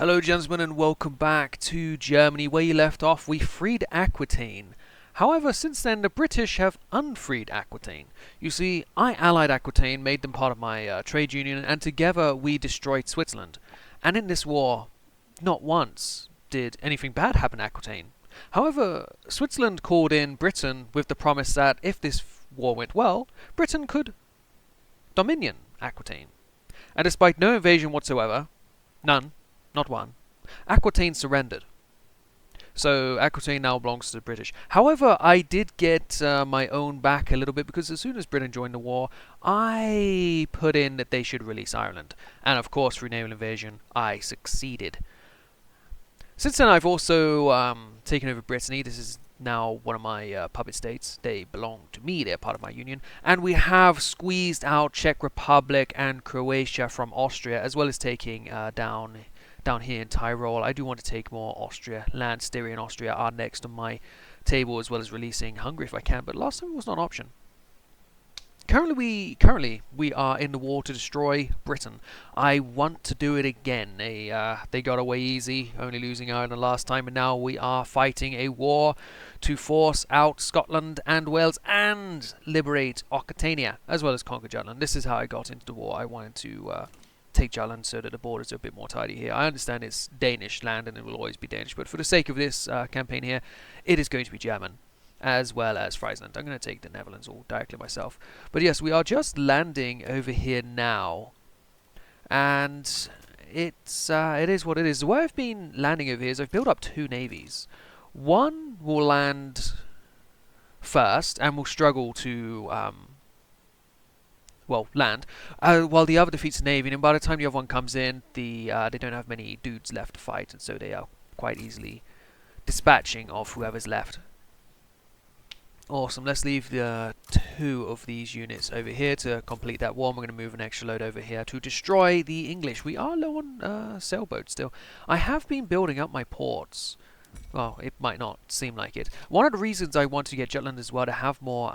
Hello gentlemen and welcome back to Germany. Where you left off, we freed Aquitaine. However, since then the British have unfreed Aquitaine. You see, I allied Aquitaine, made them part of my trade union, and together we destroyed Switzerland. And in this war, not once did anything bad happen to Aquitaine. However, Switzerland called in Britain with the promise that if this war went well, Britain could dominion Aquitaine. And despite no invasion whatsoever, none, not one, Aquitaine surrendered. So Aquitaine now belongs to the British. However, I did get my own back a little bit because as soon as Britain joined the war, I put in that they should release Ireland. And of course, through naval invasion, I succeeded. Since then, I've also taken over Brittany. This is now one of my puppet states. They belong to me. They're part of my union. And we have squeezed out Czech Republic and Croatia from Austria, as well as taking down here in Tyrol. I do want to take more Austria. Land, Styria and Austria are next on my table, as well as releasing Hungary if I can. But last time it was not an option. Currently, we are in the war to destroy Britain. I want to do it again. They got away easy, only losing Ireland last time, and now we are fighting a war to force out Scotland and Wales and liberate Occitania, as well as conquer Jutland. This is how I got into the war. I wanted to take Jutland so that the borders are a bit more tidy here. I understand it's Danish land and it will always be Danish, but for the sake of this campaign here, it is going to be German, as well as Friesland. I'm going to take the Netherlands all directly myself. But yes, we are just landing over here now, and it is what it is. The way I've been landing over here is I've built up two navies. One will land first and will struggle to land, while the other defeats the navy, and by the time the other one comes in, they don't have many dudes left to fight, and so they are quite easily dispatching of whoever's left. Awesome, let's leave the two of these units over here to complete that war. We're going to move an extra load over here to destroy the English. We are low on sailboats still. I have been building up my ports. Well, it might not seem like it. One of the reasons I want to get Jutland as well, to have more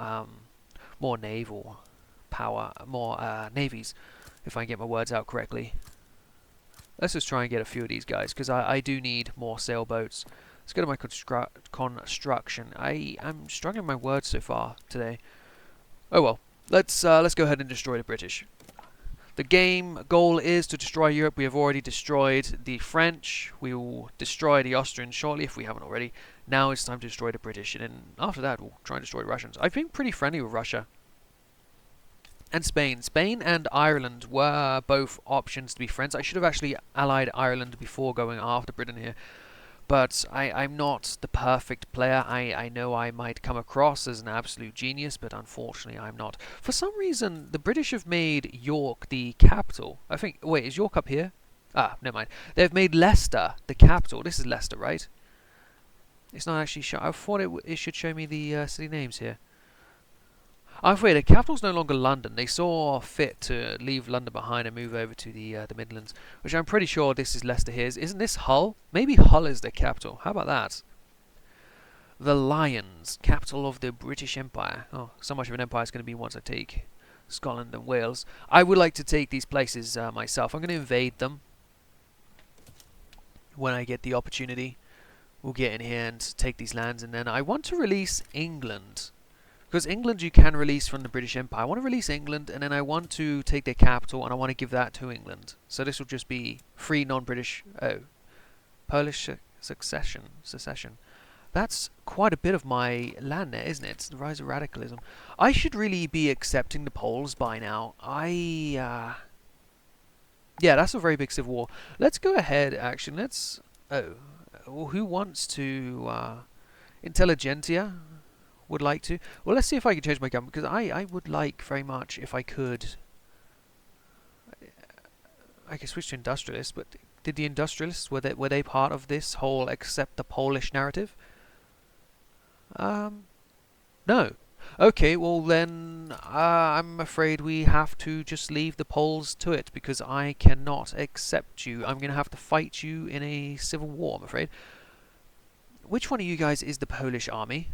naval power, more navies, if I can get my words out correctly. Let's just try and get a few of these guys, because I do need more sailboats. Let's go to my construction. I'm struggling with my words so far today. Oh well, let's go ahead and destroy the British. The game goal is to destroy Europe. We have already destroyed the French. We will destroy the Austrians shortly if we haven't already. Now it's time to destroy the British, and then after that we'll try and destroy the Russians. I've been pretty friendly with Russia and Spain. Spain and Ireland were both options to be friends. I should have actually allied Ireland before going after Britain here. But I'm not the perfect player. I know I might come across as an absolute genius, but unfortunately I'm not. For some reason, the British have made York the capital. I think... Wait, is York up here? Ah, never mind. They've made Leicester the capital. This is Leicester, right? It's not actually... I thought it should show me the city names here. I'm afraid the capital's no longer London. They saw fit to leave London behind and move over to the Midlands, which I'm pretty sure this is Leicester here. Isn't this Hull? Maybe Hull is the capital. How about that? The Lions, capital of the British Empire. Oh, so much of an empire is going to be once I take Scotland and Wales. I would like to take these places myself. I'm going to invade them when I get the opportunity. We'll get in here and take these lands, and then I want to release England. Because England you can release from the British Empire. I want to release England, and then I want to take their capital, and I want to give that to England. So this will just be free non-British... Oh. Polish secession. That's quite a bit of my land there, isn't it? The rise of radicalism. I should really be accepting the Poles by now. Yeah, that's a very big civil war. Let's go ahead, actually. Let's... Oh. Well, who wants to... Intelligentsia? Would like to. Well, let's see if I can change my government, because I would like very much, if I could... I could switch to industrialists, but did the industrialists, were they part of this whole accept the Polish narrative? No. Okay, well then, I'm afraid we have to just leave the Poles to it, because I cannot accept you. I'm going to have to fight you in a civil war, I'm afraid. Which one of you guys is the Polish army?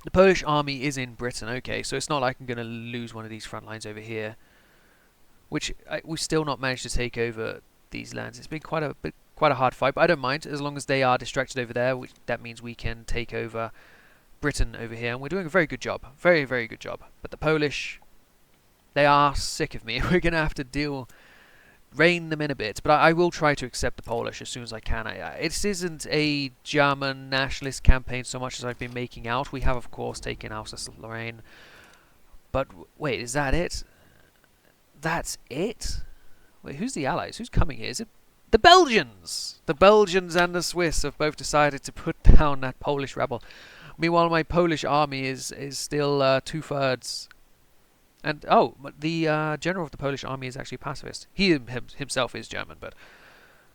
The Polish army is in Britain, okay, so it's not like I'm going to lose one of these front lines over here. Which, we've still not managed to take over these lands. It's been quite a hard fight, but I don't mind as long as they are distracted over there. That means we can take over Britain over here, and we're doing a very good job, very, very good job. But the Polish, they are sick of me. We're gonna have to rein them in a bit, but I will try to accept the Polish as soon as I can. It isn't a German nationalist campaign so much as I've been making out. We have, of course, taken Alsace-Lorraine, but wait, is that it? That's it? Wait, who's the allies? Who's coming here? Is it the Belgians? The Belgians and the Swiss have both decided to put down that Polish rebel. Meanwhile, my Polish army is still 2/3. And the general of the Polish army is actually a pacifist. He himself is German, but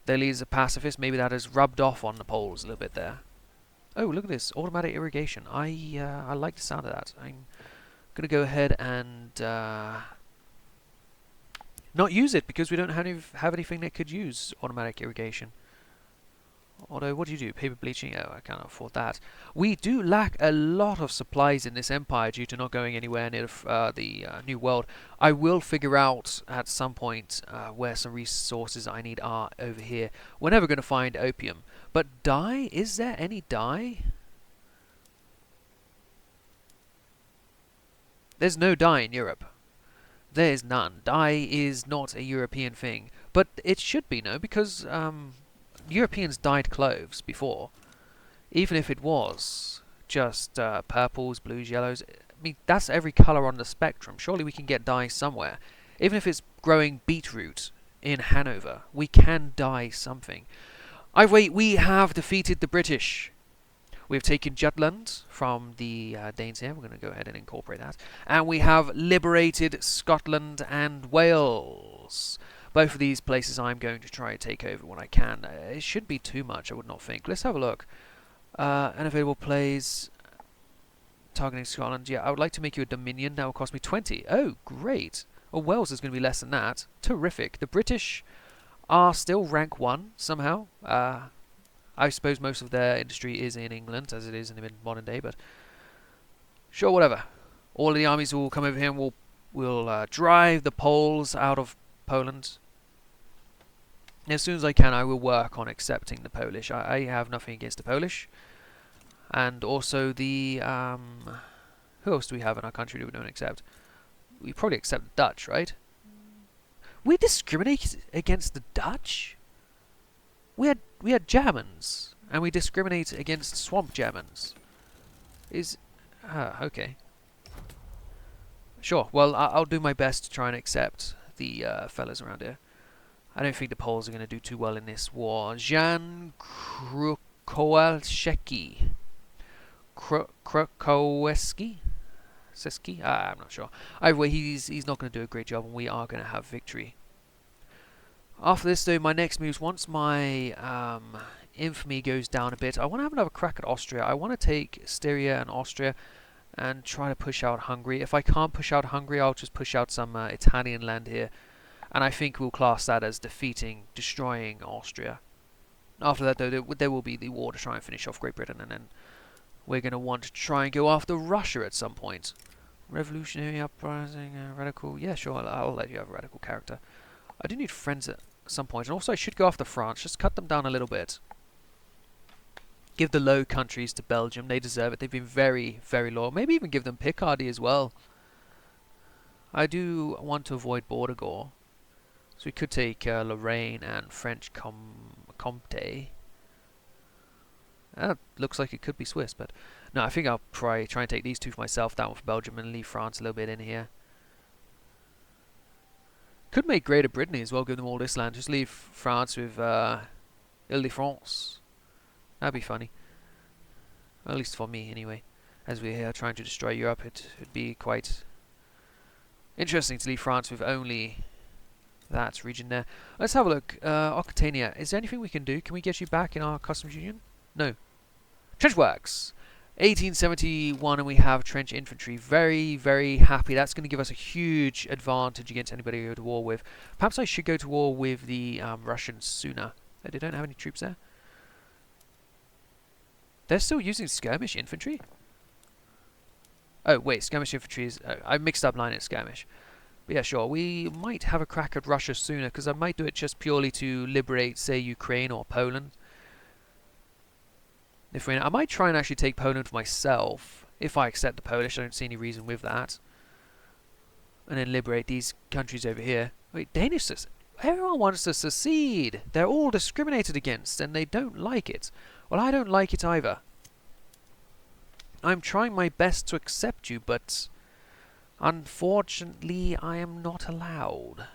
their leader is a pacifist. Maybe that has rubbed off on the Poles a little bit there. Oh, look at this automatic irrigation. I like the sound of that. I'm gonna go ahead and not use it because we don't have anything that could use automatic irrigation. Although, what do you do? Paper bleaching? Oh, I can't afford that. We do lack a lot of supplies in this empire due to not going anywhere near the New World. I will figure out at some point where some resources I need are over here. We're never going to find opium. But dye? Is there any dye? There's no dye in Europe. There's none. Dye is not a European thing. But it should be, no? Because Europeans dyed clothes before, even if it was just purples, blues, yellows. I mean, that's every colour on the spectrum. Surely we can get dye somewhere. Even if it's growing beetroot in Hanover, we can dye something. We have defeated the British. We've taken Jutland from the Danes here. We're going to go ahead and incorporate that. And we have liberated Scotland and Wales. Both of these places I'm going to try to take over when I can. It shouldn't be too much, I would not think. Let's have a look. Unavailable plays. Targeting Scotland. Yeah, I would like to make you a Dominion. That will cost me 20. Oh, great. Well, Wales is going to be less than that. Terrific. The British are still rank 1 somehow. I suppose most of their industry is in England, as it is in the modern day, but sure, whatever. All of the armies will come over here and we'll drive the Poles out of Poland. As soon as I can, I will work on accepting the Polish. I have nothing against the Polish. And also the... who else do we have in our country that we don't accept? We probably accept the Dutch, right? We discriminate against the Dutch? We had Germans, and we discriminate against swamp Germans. Okay. Sure, well, I'll do my best to try and accept the fellas around here. I don't think the Poles are going to do too well in this war. Jan Kowalski. Krakowski? Siski? I'm not sure. Either way, he's not going to do a great job, and we are going to have victory. After this, though, my next moves, once my infamy goes down a bit, I want to have another crack at Austria. I want to take Styria and Austria and try to push out Hungary. If I can't push out Hungary, I'll just push out some Italian land here. And I think we'll class that as destroying Austria. After that, though, there will be the war to try and finish off Great Britain, and then we're going to want to try and go after Russia at some point. Revolutionary uprising, radical... Yeah, sure, I'll let you have a radical character. I do need friends at some point, and also I should go after France. Just cut them down a little bit. Give the Low Countries to Belgium. They deserve it. They've been very, very loyal. Maybe even give them Picardy as well. I do want to avoid border gore. So we could take Lorraine and French Comté. Looks like it could be Swiss, but no, I think I'll try and take these two for myself, that one for Belgium, and leave France a little bit in here. Could make Greater Brittany as well, give them all this land. Just leave France with Ile-de-France. That'd be funny. At least for me, anyway. As we're here trying to destroy Europe, it'd be quite interesting to leave France with only that region there. Let's have a look. Occitania, is there anything we can do? Can we get you back in our customs union? No. Trench works. 1871, and we have trench infantry. Very, very happy. That's going to give us a huge advantage against anybody we go to war with. Perhaps I should go to war with the Russians sooner. They don't have any troops there. They're still using skirmish infantry? Oh, wait, skirmish infantry is... I mixed up line and skirmish. But yeah, sure, we might have a crack at Russia sooner, because I might do it just purely to liberate, say, Ukraine or Poland. I might try and actually take Poland for myself, if I accept the Polish. I don't see any reason with that. And then liberate these countries over here. Wait, Danish says everyone wants to secede. They're all discriminated against, and they don't like it. Well, I don't like it either. I'm trying my best to accept you, but unfortunately, I am not allowed.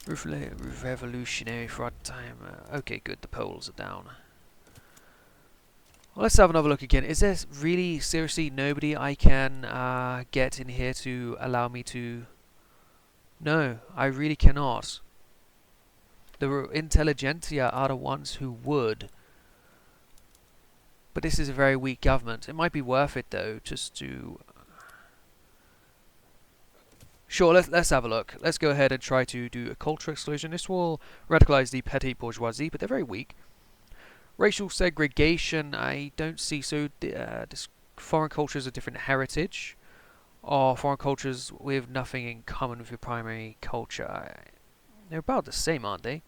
Revolutionary for our time. Okay, good. The Poles are down. Well, let's have another look again. Is there really, seriously, nobody I can get in here to allow me to... No, I really cannot. The intelligentsia are the ones who would. But this is a very weak government. It might be worth it, though, just to... Sure, let's have a look. Let's go ahead and try to do a culture exclusion. This will radicalize the petty bourgeoisie, but they're very weak. Racial segregation, I don't see. So, foreign cultures of different heritage, or foreign cultures with nothing in common with your primary culture. They're about the same, aren't they?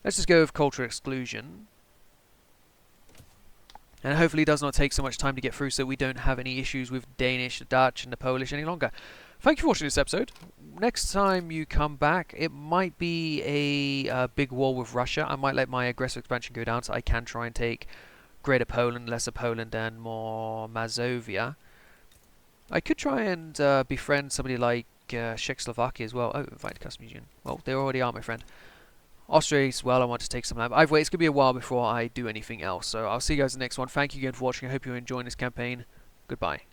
Let's just go with culture exclusion. And hopefully it does not take so much time to get through, so we don't have any issues with Danish, the Dutch, and the Polish any longer. Thank you for watching this episode. Next time you come back, it might be a big war with Russia. I might let my aggressive expansion go down so I can try and take Greater Poland, Lesser Poland, and more Mazovia. I could try and befriend somebody like Czechoslovakia as well. Oh, invite custom union. Well, they already are my friend. Austria as well, I want to take some land. Either way, it's going to be a while before I do anything else. So I'll see you guys in the next one. Thank you again for watching. I hope you're enjoying this campaign. Goodbye.